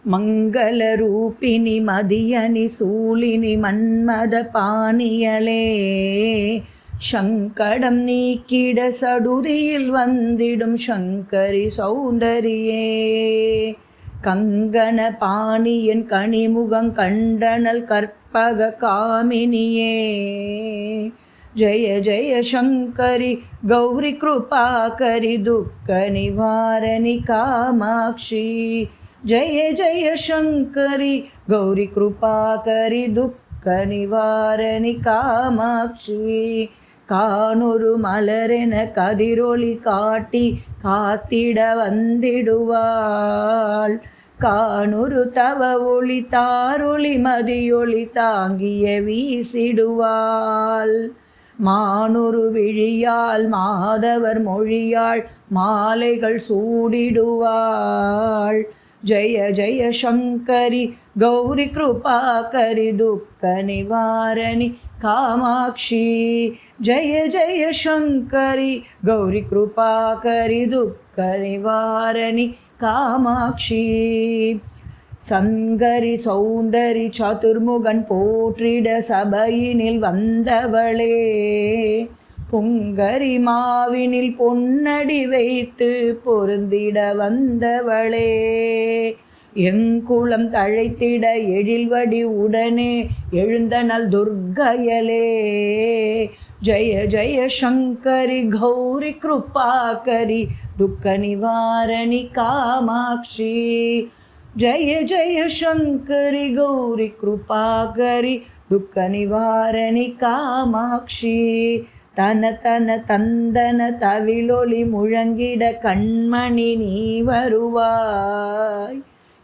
மங்களரூபிணி மதியணி சூலினி மன்மத பாணியலே சங்கடம் நீக்கிட சடுதியில் வந்திடும் சங்கரி சௌந்தரியே கங்கண பாணியன் கனிமுகம் கண்டனல் கற்பக காமினியே ஜய ஜய சங்கரி கௌரி கிருபாகரி துக்க நிவாரணி காமாட்சி जय जय शंकरी गौरी कृपाकरी दुःख निवारणी कामाक्षी कानूरु मलरेन कदिरोलि काटी कात्तिड वंदिडुवाள் कानूरु तव ओळि तारुळि मदियोळि तांगिय வீசிடுவாள் மானொரு விழியால் மாதவர் மொழியாள் மாலைகள் சூடிடுவாள் जय जय शंकरी गौरी कृपाकरी दुःख निवारणी कामाक्षी जय जय शंकरी गौरी कृपाकरी दुःख निवारणी कामाक्षी சங்கரி சௌந்தரி சதுர்முகன் போற்றிட சபையினில் வந்தவளே பொங்கரி மாவினில் பொன்னடி வைத்து பொருந்திட வந்தவளே எங்குளம் தழைத்திட எழில்வடி உடனே எழுந்தனள் துர்க்கையலே ஜய ஜய சங்கரி கௌரி கிருபாகரி துக்க நிவாரணி காமாட்சி जय जय शंकरी गौरी कृपाकरी दुःख निवारणी कामाक्षी तन तन तंदन तविलொலி முழங்கிட கண்மணி நீ வருவாய்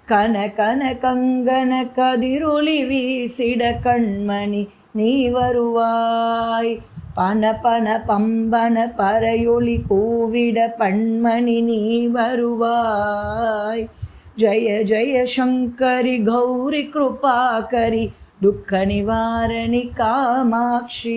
கன கன கங்கன கதிரொளி வீசிட கண்மணி நீ வருவாய் பன பன பம்பன பறையொலி கூவிட பண்மணி நீ வருவாய் जय जय शंकरी गौरी कृपाकरी दुःख निवारणी कामाक्षी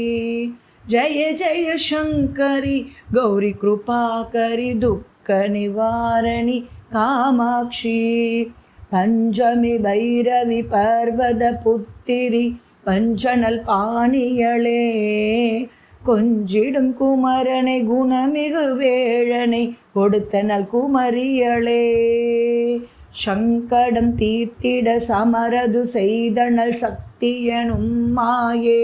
जय जय शंकरी गौरी कृपाकरी दुःख निवारणी कामाक्षी पंचमी भैरवी पर्वत पुत्तिरी पंचनल पाणियले கொஞ்சிடும் குமரனை குணமிகு வேழனை கொடுத்தனல் குமரியளே சங்கடம் தீர்த்திட சமரது செய்தனல் சக்தியனும் மாயே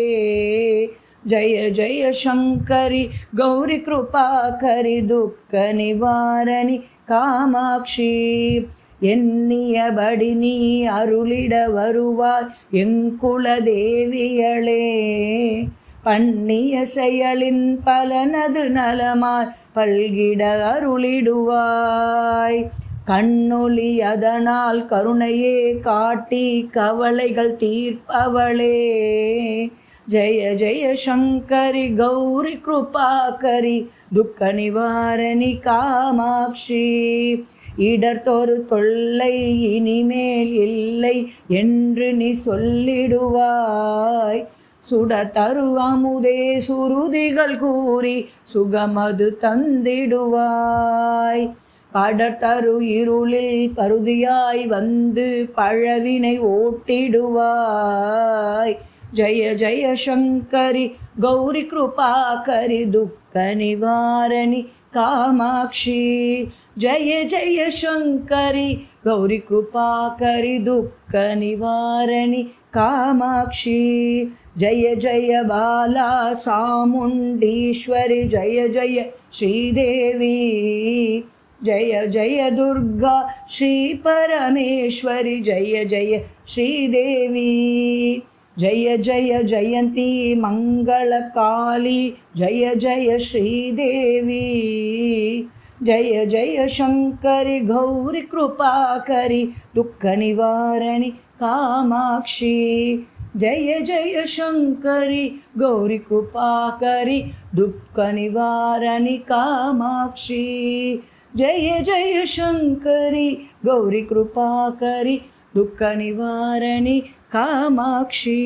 ஜய ஜய சங்கரி கௌரி கிருபாகரி துக்க நிவாரணி காமாட்சி எண்ணியபடி நீ அருளிட வருவாய் எங்குல தேவியளே பண்ணிய செயலின் பலனது நலமாய் பல்கிட அருளிடுவாய் கண்ணொளி அதனால் கருணையே காட்டி கவலைகள் தீர்ப்பவளே ஜய ஜய சங்கரி கௌரி கிருபாகரி துக்க நிவாரணி காமாட்சி இடர்தொரு தொல்லை இனிமேல் இல்லை என்று நீ சொல்லிடுவாய் சுடத்தரு அமுதே சுருதிகள் கூறி சுகமது தந்திடுவாய் படர்தரு இருளில் பருதியாய் வந்து பழவினை ஓட்டிடுவாய் ஜய ஜய சங்கரி கௌரி கிருபாகரி துக்க நிவாரணி காமாட்சி ஜய ஜய சங்கரி கௌரி கிருபாகரி துக்க நிவாரணி காமாட்சி जय जय बाला सामुंडीश्वरी जय जय श्रीदेवी जय जय दुर्गा श्री परमेश्वरी जय जय श्रीदेवी जय जय जयंती मंगलकाली जय जय श्रीदेवी जय जय शंकरी गौरी कृपाकरी दुःख निवारणी कामाक्षी जय जय शंकरी गौरी कृपाकरी दुःख निवारणी कामाक्षी जय जय शंकरी गौरी कृपाकरी दुःख निवारणी कामाक्षी।